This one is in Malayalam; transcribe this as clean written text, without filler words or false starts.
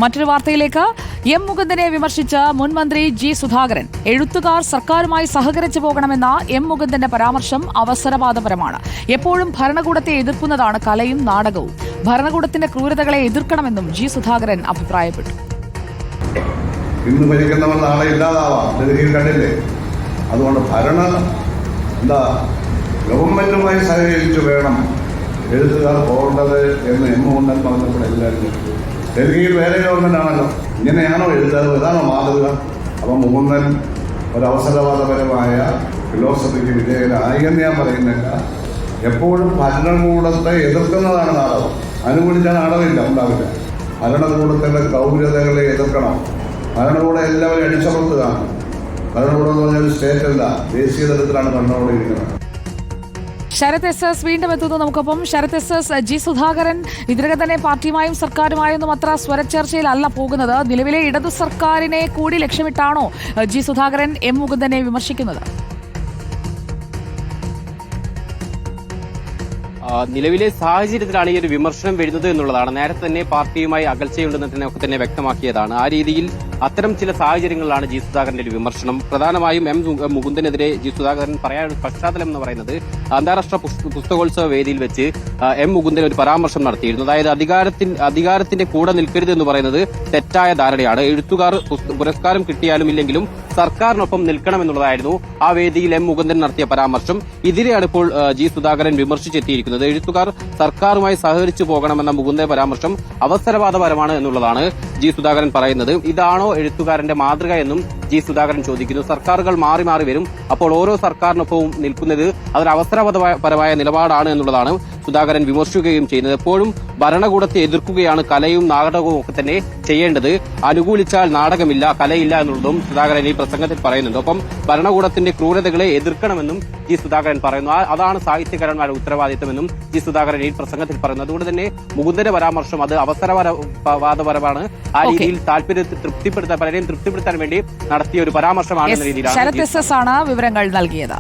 മറ്റൊരു വാർത്തയിലേക്ക്. എം മുകുന്ദനെ വിമർശിച്ച മുൻ മന്ത്രി ജി സുധാകരൻ. എഴുത്തുകാർ സർക്കാരുമായി സഹകരിച്ചു പോകണമെന്ന എം മുകുന്ദന്റെ പരാമർശം അവസരവാദപരമാണ്. എപ്പോഴും ഭരണകൂടത്തെ എതിർക്കുന്നതാണ് കലയും നാടകവും. ഭരണകൂടത്തിന്റെ ക്രൂരതകളെ എതിർക്കണമെന്നും ജി സുധാകരൻ അഭിപ്രായപ്പെട്ടു. ഇന്ന് ഭരിക്കുന്നവർ നാളെ ഇല്ലാതാവാം, ഡൽഹിയിൽ കണ്ടില്ലേ? അതുകൊണ്ട് ഗവൺമെന്റുമായി സഹകരിച്ച് വേണം എഴുത്തുകാർ പോകേണ്ടത് എന്ന് എം മുകുന്ദൻ പറഞ്ഞപ്പോൾ എല്ലാവരും ഡൽഹിയിൽ വേറെ ഗവൺമെന്റ് ആണല്ലോ, ഇങ്ങനെയാണോ എഴുതാറ്? ഇതാണോ മാതൃക? അപ്പം മുകുന്ദൻ ഒരവസരവാദപരമായ ഫിലോസഫിക്ക് വിധേയനായി എന്ന് ഞാൻ പറയുന്നില്ല. എപ്പോഴും ഭരണകൂടത്തെ എതിർക്കുന്നതാണ് നാടകം. അനുകൂലിക്കാൻ നാടകമില്ല, ഉണ്ടാവില്ല. ഭരണകൂടത്തിൻ്റെ ക്രൗര്യതകളെ എതിർക്കണം. ഭരണകൂടം എല്ലാവരും അടിച്ചമർത്തുകയാണ്. ഭരണകൂടം എന്ന് പറഞ്ഞാൽ സ്റ്റേറ്റ് അല്ല, ദേശീയ തലത്തിലാണ് ഭരണകൂടം ഇരിക്കുന്നത്. ശരത് എസ് എസ് വീണ്ടും എത്തുന്നു നമുക്കൊപ്പം. Sarath S S, G Sudhakaran ഇതിനകം തന്നെ പാർട്ടിയുമായും സർക്കാരുമായൊന്നും അത്ര സ്വരച്ചേർച്ചയിലല്ല പോകുന്നത്. നിലവിലെ ഇടതു സർക്കാരിനെ കൂടി ലക്ഷ്യമിട്ടാണോ ജി സുധാകരൻ എം മുകുന്ദനെ വിമർശിക്കുന്നത്? നിലവിലെ സാഹചര്യത്തിലാണ് ഈ ഒരു വിമർശനം വരുന്നത് എന്നുള്ളതാണ്. നേരത്തെ തന്നെ പാർട്ടിയുമായി അകൽച്ചയുണ്ടെന്ന് ഒക്കെ തന്നെ വ്യക്തമാക്കിയതാണ്. ആ രീതിയിൽ അത്തരം ചില സാഹചര്യങ്ങളിലാണ് ജി സുധാകരന്റെ ഒരു വിമർശനം. പ്രധാനമായും എം മുകുന്ദനെതിരെ ജി സുധാകരൻ പറയാനുള്ള പശ്ചാത്തലം എന്ന് പറയുന്നത് അന്താരാഷ്ട്ര പുസ്തകോത്സവ വേദിയിൽ വെച്ച് എം മുകുന്ദൻ ഒരു പരാമർശം നടത്തിയിരുന്നു. അതായത് അധികാരത്തിന്റെ കൂടെ നിൽക്കരുത് എന്ന് പറയുന്നത് തെറ്റായ ധാരണയാണ്. എഴുത്തുകാർ പുരസ്കാരം കിട്ടിയാലും ഇല്ലെങ്കിലും സർക്കാരിനൊപ്പം നിൽക്കണമെന്നുള്ളതായിരുന്നു ആ വേദിയിൽ എം മുകുന്ദൻ നടത്തിയ പരാമർശം. ഇതിനെയാണ് ഇപ്പോൾ ജി സുധാകരൻ വിമർശിച്ചെത്തിയിരിക്കുന്നത്. എഴുത്തുകാർ സർക്കാരുമായി സഹകരിച്ചു പോകണമെന്ന മുകുന്ദന്റെ പരാമർശം അവസരവാദപരമാണ് എന്നുള്ളതാണ് ജി സുധാകരൻ പറയുന്നത്. ഇതാണോ എഴുത്തുകാരന്റെ മാതൃക എന്നും ജി സുധാകരൻ ചോദിക്കുന്നു. സർക്കാരുകൾ മാറി മാറി വരും, അപ്പോൾ ഓരോ സർക്കാരിനൊപ്പവും നിൽക്കുന്നത് അതൊരു അവസരവാദപരമായ നിലപാടാണ് എന്നുള്ളതാണ് സുധാകരൻ വിമർശിക്കുകയും ചെയ്യുന്നത്. എപ്പോഴും ഭരണകൂടത്തെ എതിർക്കുകയാണ് കലയും നാടകവും ഒക്കെ തന്നെ ചെയ്യേണ്ടത്. അനുകൂലിച്ചാൽ നാടകമില്ല, കലയില്ല എന്നുള്ളതും സുധാകരൻ ഈ പ്രസംഗത്തിൽ പറയുന്നുണ്ട്. ഒപ്പം ഭരണകൂടത്തിന്റെ ക്രൂരതകളെ എതിർക്കണമെന്നും ജി സുധാകരൻ പറയുന്നു. അതാണ് സാഹിത്യകാരന്മാരുടെ ഉത്തരവാദിത്തമെന്നും ജി സുധാകരൻ ഈ പ്രസംഗത്തിൽ പറയുന്നു. അതുകൊണ്ട് തന്നെ മുകുന്ദന്റെ പരാമർശം അത് അവസരവാദപരമാണ്. ആ രീതിയിൽ പലരെയും തൃപ്തിപ്പെടുത്താൻ വേണ്ടി നടത്തിയ ഒരു പരാമർശമാണ് എന്ന രീതിയിലാണ് ശരത് എസ് എസ് ആണ് വിവരങ്ങൾ നൽകിയത്.